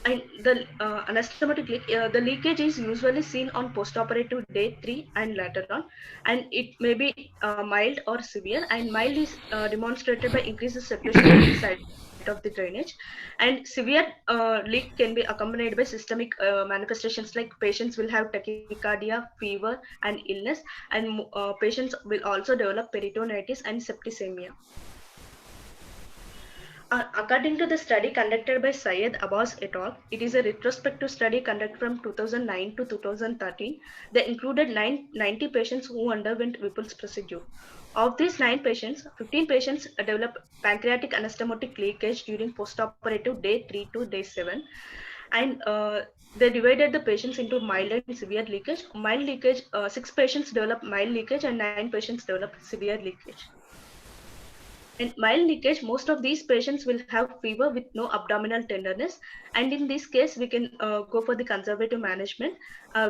And the anastomotic leak, the leakage is usually seen on post-operative day 3 and later on, and it may be mild or severe. And mild is demonstrated by increased separation side of the drainage, and severe leak can be accompanied by systemic manifestations like patients will have tachycardia, fever, and illness, and patients will also develop peritonitis and septicemia. According to the study conducted by Syed Abbas et al., it is a retrospective study conducted from 2009 to 2013. They included 90 patients who underwent Whipple's procedure. Of these 9 patients, 15 patients developed pancreatic anastomotic leakage during postoperative day 3 to day 7. And they divided the patients into mild and severe leakage. Mild leakage, 6 patients developed mild leakage and 9 patients developed severe leakage. In mild leakage, most of these patients will have fever with no abdominal tenderness. And in this case, we can go for the conservative management.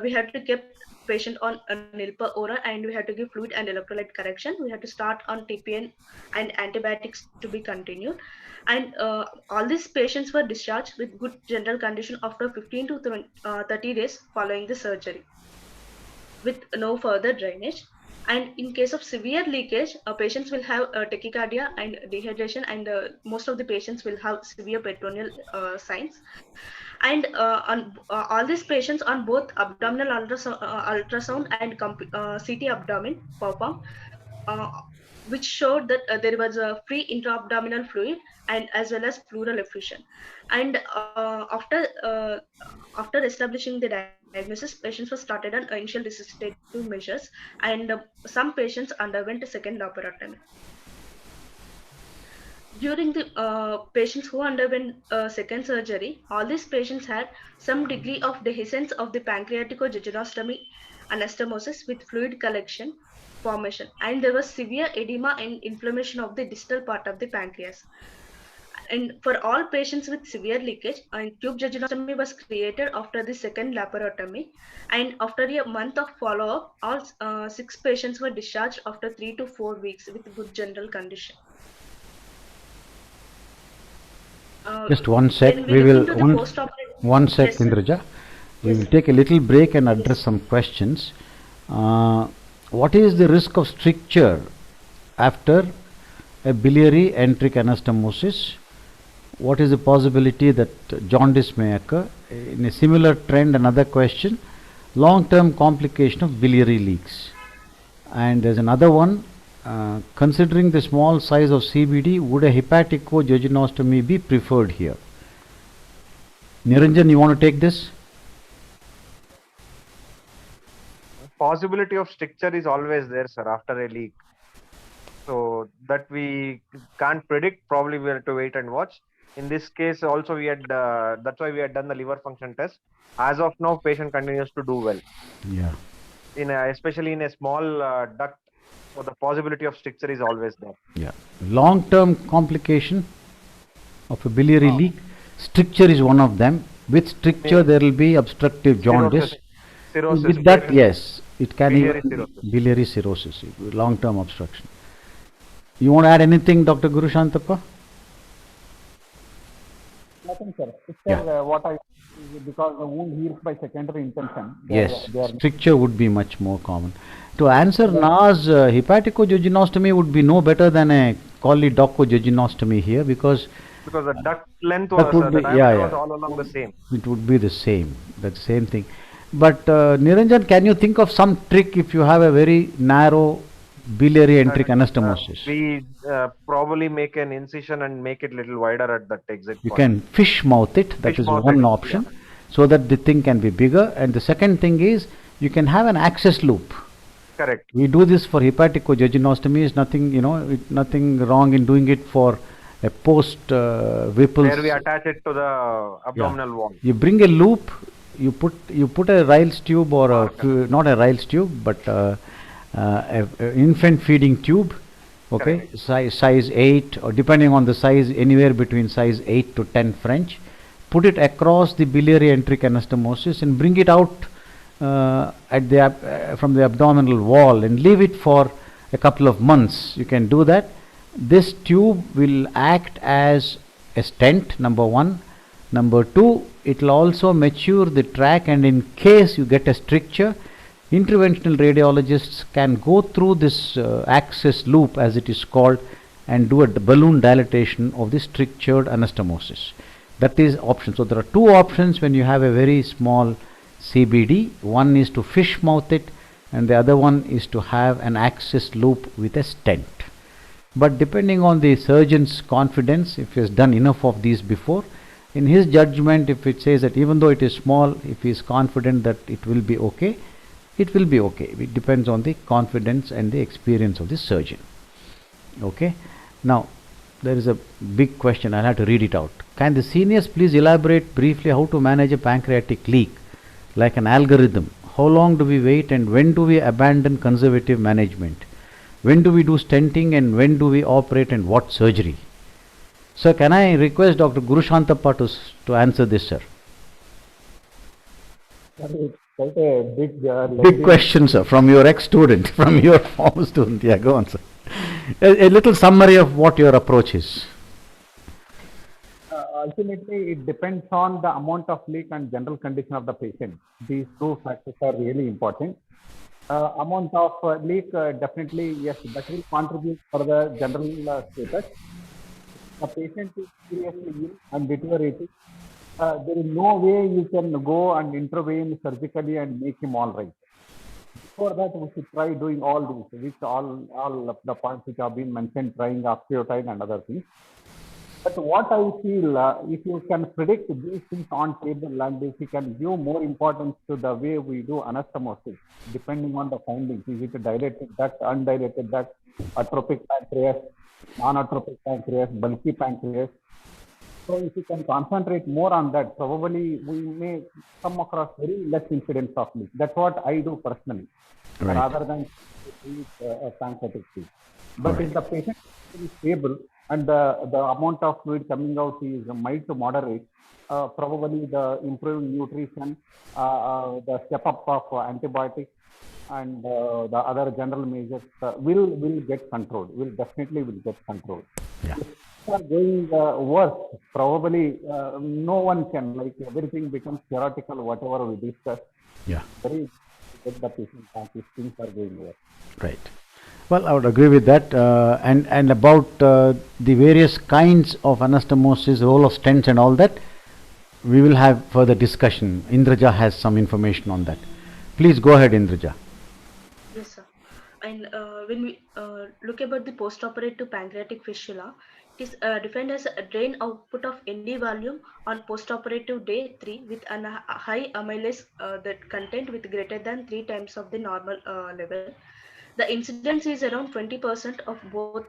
We have to keep patient on a Nilpa ora, and we have to give fluid and electrolyte correction. We have to start on TPN and antibiotics to be continued. And all these patients were discharged with good general condition after 15 to 30 days following the surgery with no further drainage. And in case of severe leakage, patients will have tachycardia and dehydration, and most of the patients will have severe peritoneal signs. And on all these patients on both abdominal ultrasound and CT abdomen performed, uh, which showed that there was a free intra-abdominal fluid and as well as pleural effusion. And after establishing the diagnosis, patients were started on initial resuscitative measures, and some patients underwent a second laparotomy. During the patients who underwent second surgery, all these patients had some degree of dehiscence of the pancreaticojejunostomy anastomosis with fluid collection formation, and there was severe edema and inflammation of the distal part of the pancreas. And for all patients with severe leakage, a tube jejunostomy was created after the second laparotomy, and after a month of follow-up, all 6 patients were discharged after 3 to 4 weeks with good general condition. Just one sec. When We look will into the post-operative. one sec, Yes, sir. Indraja. We Yes, will sir. take a little break and address some questions. What is the risk of stricture after a biliary enteric anastomosis? What is the possibility that jaundice may occur? In a similar trend, another question: long-term complication of biliary leaks. And there's another one. Considering the small size of CBD, would a hepatico-jejunostomy be preferred here? Niranjan, you want to take this? Possibility of stricture is always there, sir, after a leak. So that we can't predict. Probably we have to wait and watch. In this case, also we had that's why we had done the liver function test. As of now, patient continues to do well. Yeah. Especially in a small duct, so the possibility of stricture is always there. Yeah. Long-term complication of a biliary leak, stricture is one of them. With stricture, there will be obstructive jaundice. Cirrhosis. With that, yes, it can Biliary even cirrhosis. biliary cirrhosis, long-term obstruction. You want to add anything, Dr. Guru Shantappa? Nothing, sir. It's Yeah. what I, because the wound heals by secondary intention. Yes, They are stricture would be much more common. To answer Nas, hepatico-jejunostomy would be no better than a choledocho-jejunostomy here, because Because the duct length that was, would the be, diameter yeah, was yeah, all along the same. it would be the same, that same thing. But Niranjan, can you think of some trick if you have a very narrow biliary enteric anastomosis? We probably make an incision and make it little wider at that exit You point. can fish mouth it, that Fish is mouth one it, option, so that the thing can be bigger. And the second thing is, you can have an access loop. Correct. We do this for hepatico-jejunostomy. Is nothing, nothing wrong in doing it for a post Whipple's. There we attach it to the abdominal wall. You bring a loop, you put a Ryle's tube or not a Ryle's tube, but a infant feeding tube, okay, size 8, or depending on the size, anywhere between size 8 to 10 French. Put it across the biliary enteric anastomosis and bring it out from the abdominal wall and leave it for a couple of months. You can do that. This tube will act as a stent, number one. Number two, it will also mature the track, and in case you get a stricture, interventional radiologists can go through this access loop, as it is called, and do a balloon dilatation of the strictured anastomosis. That is option. So there are two options when you have a very small CBD. One is to fish mouth it, and the other one is to have an access loop with a stent. But depending on the surgeon's confidence, if he has done enough of these before, in his judgment, if it says that even though it is small, if he is confident that it will be okay, it will be okay. It depends on the confidence and the experience of the surgeon. Okay. Now, there is a big question. I'll have to read it out. Can the seniors please elaborate briefly how to manage a pancreatic leak, like an algorithm? How long do we wait, and when do we abandon conservative management? When do we do stenting, and when do we operate, and what surgery? Sir, can I request Dr. Guru Shantappa to answer this, sir? It's quite a Big question, sir, from your ex-student, from your former student. Yeah, go on, sir. A little summary of what your approach is. Ultimately, it depends on the amount of leak and general condition of the patient. These two factors are really important. amount of leak, definitely yes, that will contribute for the general status. The patient is seriously ill and deteriorating. There is no way you can go and intervene surgically and make him all right. For that, we should try doing all these, which all of the points which have been mentioned, trying octreotide and other things. But what I feel, if you can predict these things on table and if you can give more importance to the way we do anastomosis, depending on the findings, is it a dilated duct, undilated duct, atrophic pancreas, non-atrophic pancreas, bulky pancreas. So if you can concentrate more on that, probably we may come across very less incidents of leak. That's what I do personally, Right. rather than a pancreatic leak. But if the patient is stable and the amount of fluid coming out is mild to moderate, probably the improving nutrition, the step up of antibiotics, and the other general measures will get controlled. Will definitely get controlled. Yeah. If are going worse, probably no one can, like, everything becomes theoretical. Whatever we discuss, Yeah. very get the patient back if things are going worse. Right. Well, I would agree with that. And about the various kinds of anastomosis, role of stents and all that, we will have further discussion. Indraja has some information on that. Please go ahead, Indraja. Yes, sir. And when we look about the post-operative pancreatic fistula, it is defined as a drain output of any volume on post-operative day 3 with a high amylase that content with greater than 3 times of the normal level. The incidence is around 20% of both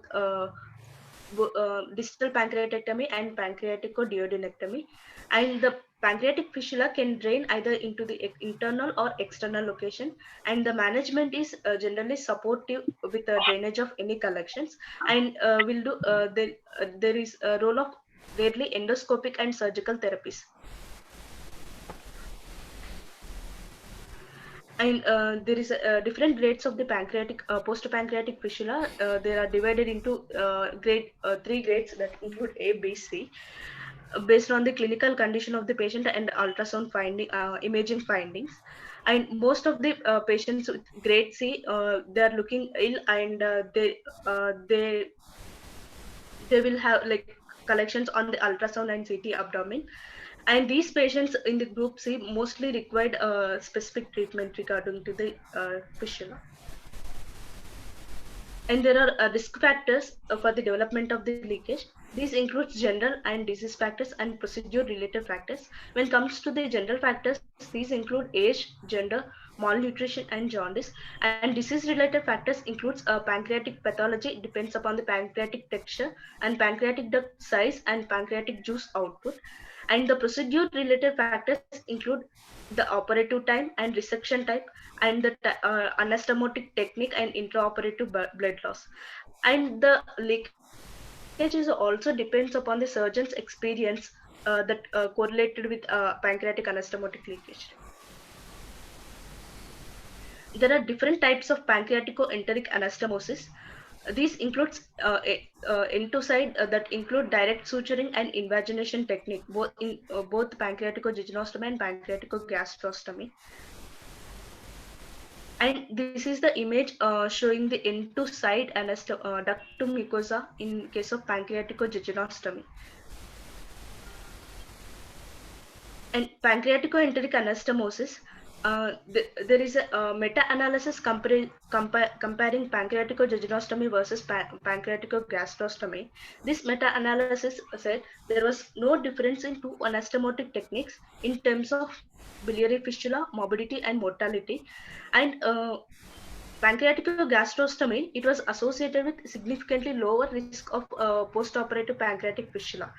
distal pancreatectomy and pancreaticoduodenectomy, and the pancreatic fistula can drain either into the internal or external location, and the management is generally supportive with the drainage of any collections, and will do there is a role of rarely endoscopic and surgical therapies. And there is different grades of the pancreatic post-pancreatic fistula. They are divided into three grades that include A, B, C, based on the clinical condition of the patient and ultrasound imaging findings. And most of the patients with grade C, they are looking ill, and they will have like collections on the ultrasound and CT abdomen. And these patients in the group C mostly required specific treatment regarding to the fistula. And there are risk factors for the development of the leakage. These include general and disease factors and procedure-related factors. When it comes to the general factors, these include age, gender, malnutrition, and jaundice. And disease-related factors includes pancreatic pathology, depends upon the pancreatic texture and pancreatic duct size and pancreatic juice output. And the procedure-related factors include the operative time and resection type, and the anastomotic technique and intraoperative blood loss. And the leakage is also depends upon the surgeon's experience that correlated with pancreatic anastomotic leakage. There are different types of pancreatico-enteric anastomosis. These includes end-to-side that include direct suturing and invagination technique, both in both pancreatico-jejunostomy and pancreatico-gastrostomy. And this is the image showing the end-to-side ductum mucosa in case of pancreatico-jejunostomy. And pancreatico-enteric anastomosis, there is a meta-analysis comparing pancreatico-jejunostomy versus pancreatico-gastrostomy. This meta-analysis said there was no difference in two anastomotic techniques in terms of biliary fistula, morbidity, and mortality. And pancreatico-gastrostomy, it was associated with significantly lower risk of post-operative pancreatic fistula.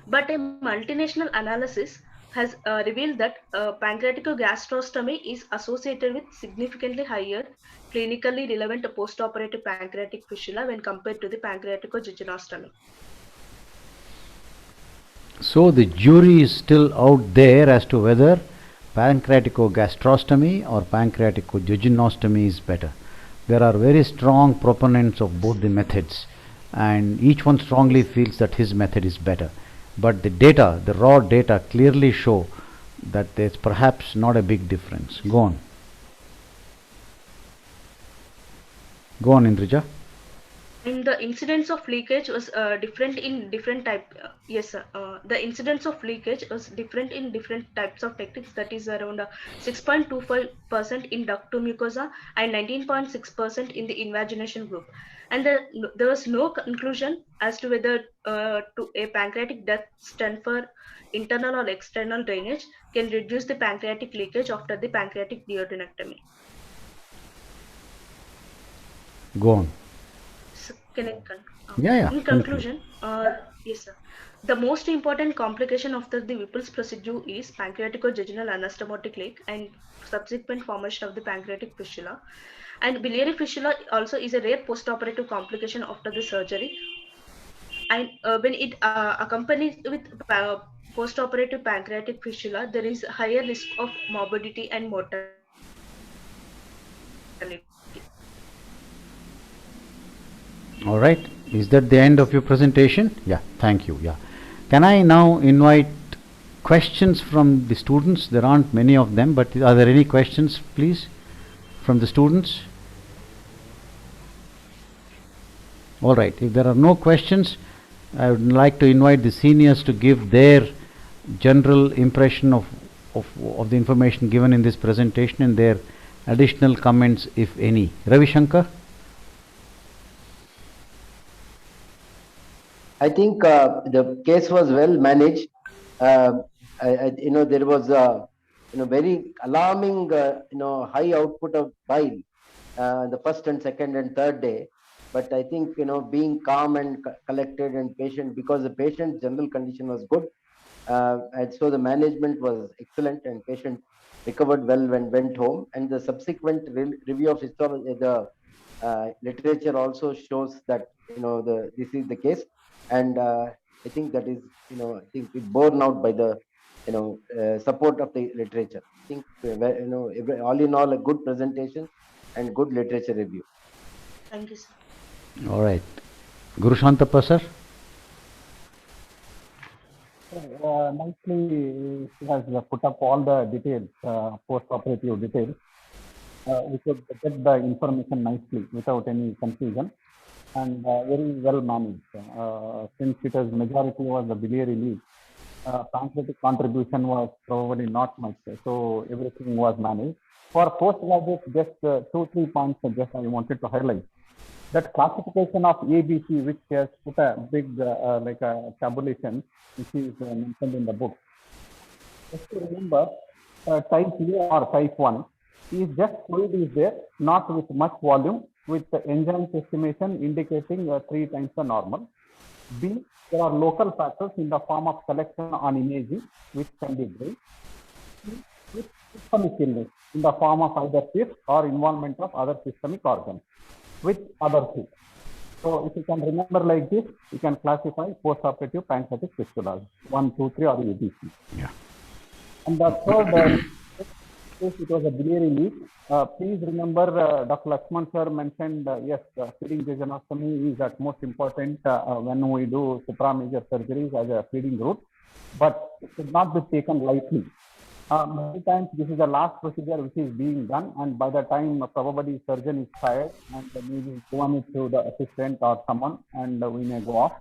But a multinational analysis has revealed that pancreatico-gastrostomy is associated with significantly higher clinically relevant post-operative pancreatic fistula when compared to the pancreatico-jejunostomy. So the jury is still out there as to whether pancreatico-gastrostomy or pancreatico-jejunostomy is better. There are very strong proponents of both the methods, and each one strongly feels that his method is better. But the data, the raw data, clearly show that there's perhaps not a big difference. Go on. Go on, Indrija. And the incidence of leakage was different in different type. Yes, sir. The incidence of leakage was different in different types of techniques. That is around 6.25% in ductal mucosa and 19.6% in the invagination group. And there was no conclusion as to whether to a pancreatic duct stent for internal or external drainage can reduce the pancreatic leakage after the pancreatic duodenectomy. Go on. Can I Yeah. In conclusion, yes, sir. The most important complication after the Whipple's procedure is pancreatico-jejunal anastomotic leak and subsequent formation of the pancreatic fistula. And biliary fistula also is a rare postoperative complication after the surgery. And when it accompanies with postoperative pancreatic fistula, there is higher risk of morbidity and mortality. All right. Is that the end of your presentation? Yeah. Thank you. Yeah. Can I now invite questions from the students? There aren't many of them, but are there any questions, please, from the students? All right. If there are no questions, I would like to invite the seniors to give their general impression of the information given in this presentation and their additional comments, if any. Ravi Shankar? I think the case was well managed. There was a very alarming high output of bile the first and second and third day. But I think being calm and collected and patient, because the patient's general condition was good, and so the management was excellent, and patient recovered well when went home. And the subsequent review of histology, the literature also shows that this is the case. And I think that is I think it borne out by the support of the literature. I think all in all a good presentation and good literature review. Thank you, sir. All right. Guru Shantappa, sir? Nicely, he has put up all the details, post-operative details. We could get the information nicely without any confusion, and very well managed. Since it was majority was the biliary leak, pancreatic contribution was probably not much, so everything was managed. For postgraduate, just 2-3 points I wanted to highlight. That classification of ABC, which has put a big like a tabulation, which is mentioned in the book. Just to remember, type A or type 1 is just fluid is there, not with much volume, with the enzymes estimation indicating 3 times the normal. B, there are local factors in the form of selection on imaging, which can be great. C, with systemic illness in the form of either cyst or involvement of other systemic organs with other things. So if you can remember like this, you can classify post-operative pancreatic fistulas, 1, 2, 3 or ABC. Yeah. And the third, it was a biliary leak. Please remember, Dr. Lakshman sir mentioned, yes, feeding jejunostomy is at most important when we do supramajor surgeries as a feeding route, but it should not be taken lightly. Many times this is the last procedure which is being done, and by the time probably surgeon is tired and maybe given it to the assistant or someone, and we may go off.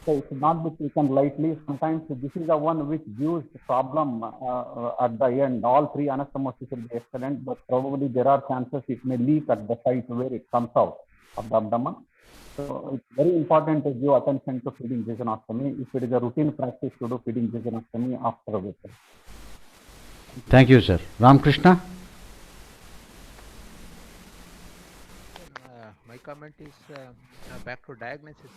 So it should not be taken lightly. Sometimes this is the one which gives problem at the end. All 3 anastomosis will be excellent, but probably there are chances it may leak at the site where it comes out of the abdomen. So it's very important to give attention to feeding jejunostomy if it is a routine practice to do feeding jejunostomy after a visit. Thank you, sir. Ramakrishna? My comment is back to diagnosis.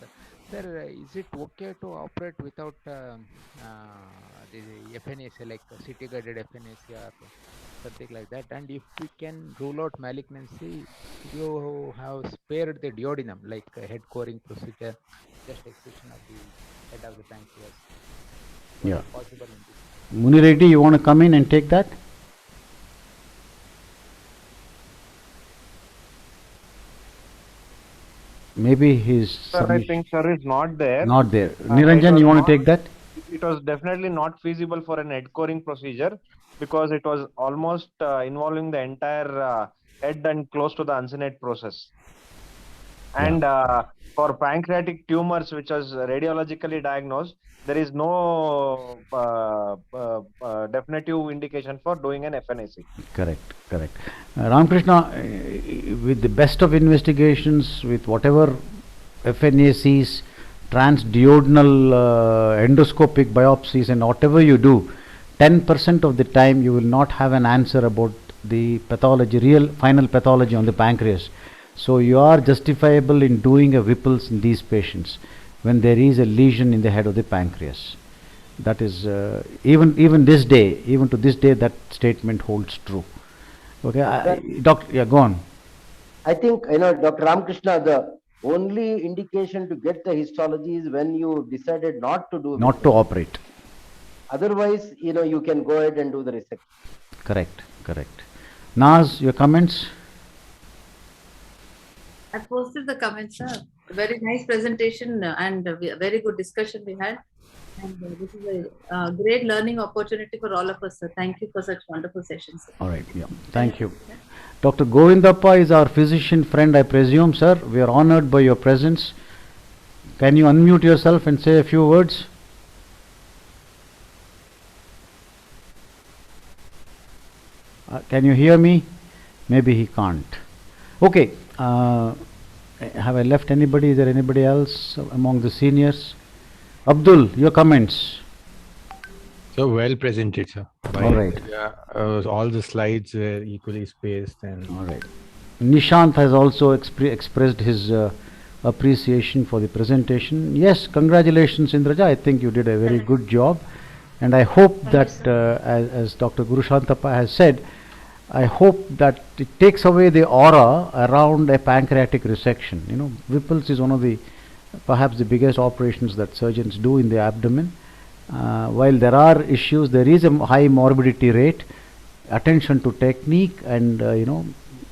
Sir, is it okay to operate without the FNAC, like CT guided FNAC or something like that? And if we can rule out malignancy, you have spared the duodenum, like a head coring procedure, just excision of the head of the pancreas. Yeah. Possible in this? Muni Reddy, you want to come in and take that? Maybe his Sir, I think sir is not there. Not there. Niranjan, you want to take that? It was definitely not feasible for an head coring procedure because it was almost involving the entire head and close to the uncinate process. And for pancreatic tumors, which is radiologically diagnosed, there is no definitive indication for doing an FNAC. Correct, correct. Ramakrishna, with the best of investigations, with whatever FNACs, transduodenal endoscopic biopsies, and whatever you do, 10% of the time you will not have an answer about the pathology, real final pathology on the pancreas. So you are justifiable in doing a Whipple's in these patients when there is a lesion in the head of the pancreas. That is even this day, even to this day, that statement holds true. Okay, Doctor, yeah, go on. I think, Dr. Ramakrishna, the only indication to get the histology is when you decided not to do not to operate. Otherwise, you can go ahead and do the resection. Correct, correct. Naz, your comments? I posted the comments, sir. Very nice presentation and very good discussion we had. And this is a great learning opportunity for all of us, sir. Thank you for such wonderful sessions, sir. All right, yeah. Thank you. Dr. Govindappa is our physician friend, I presume, sir. We are honored by your presence. Can you unmute yourself and say a few words? Can you hear me? Maybe he can't. Okay. Have I left anybody? Is there anybody else among the seniors? Abdul, your comments. So well presented, sir. All right. All the slides were equally spaced and. All right. Nishant has also expressed his appreciation for the presentation. Yes, congratulations, Indraja. I think you did a very good job. And I hope that, as Dr. Guru Shantappa has said, I hope that it takes away the aura around a pancreatic resection. Whipple's is one of the, perhaps the biggest operations that surgeons do in the abdomen. While there are issues, there is a high morbidity rate, attention to technique, and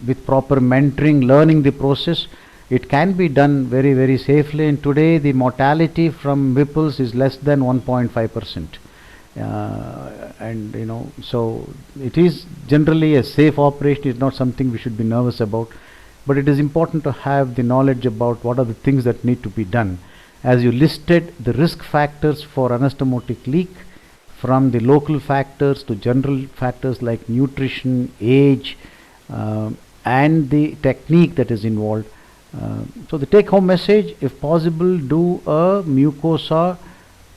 with proper mentoring, learning the process, it can be done very, very safely. And today the mortality from Whipple's is less than 1.5%. And so it is generally a safe operation. It's not something we should be nervous about, but it is important to have the knowledge about what are the things that need to be done. As you listed the risk factors for anastomotic leak, from the local factors to general factors like nutrition, age, and the technique that is involved. So the take home message, if possible, do a mucosa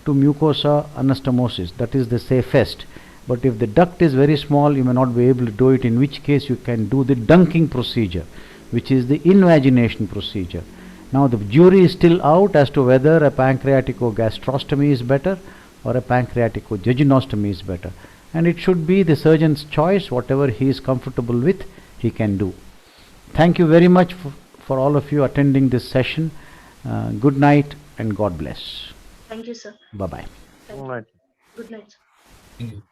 to mucosa anastomosis. That is the safest. But if the duct is very small, you may not be able to do it, in which case you can do the dunking procedure, which is the invagination procedure. Now the jury is still out as to whether a pancreaticogastrostomy is better or a pancreaticojejunostomy is better. And it should be the surgeon's choice. Whatever he is comfortable with, he can do. Thank you very much for all of you attending this session. Good night and God bless. Thank you, sir. Bye-bye. Good night. Good night, sir. Thank you.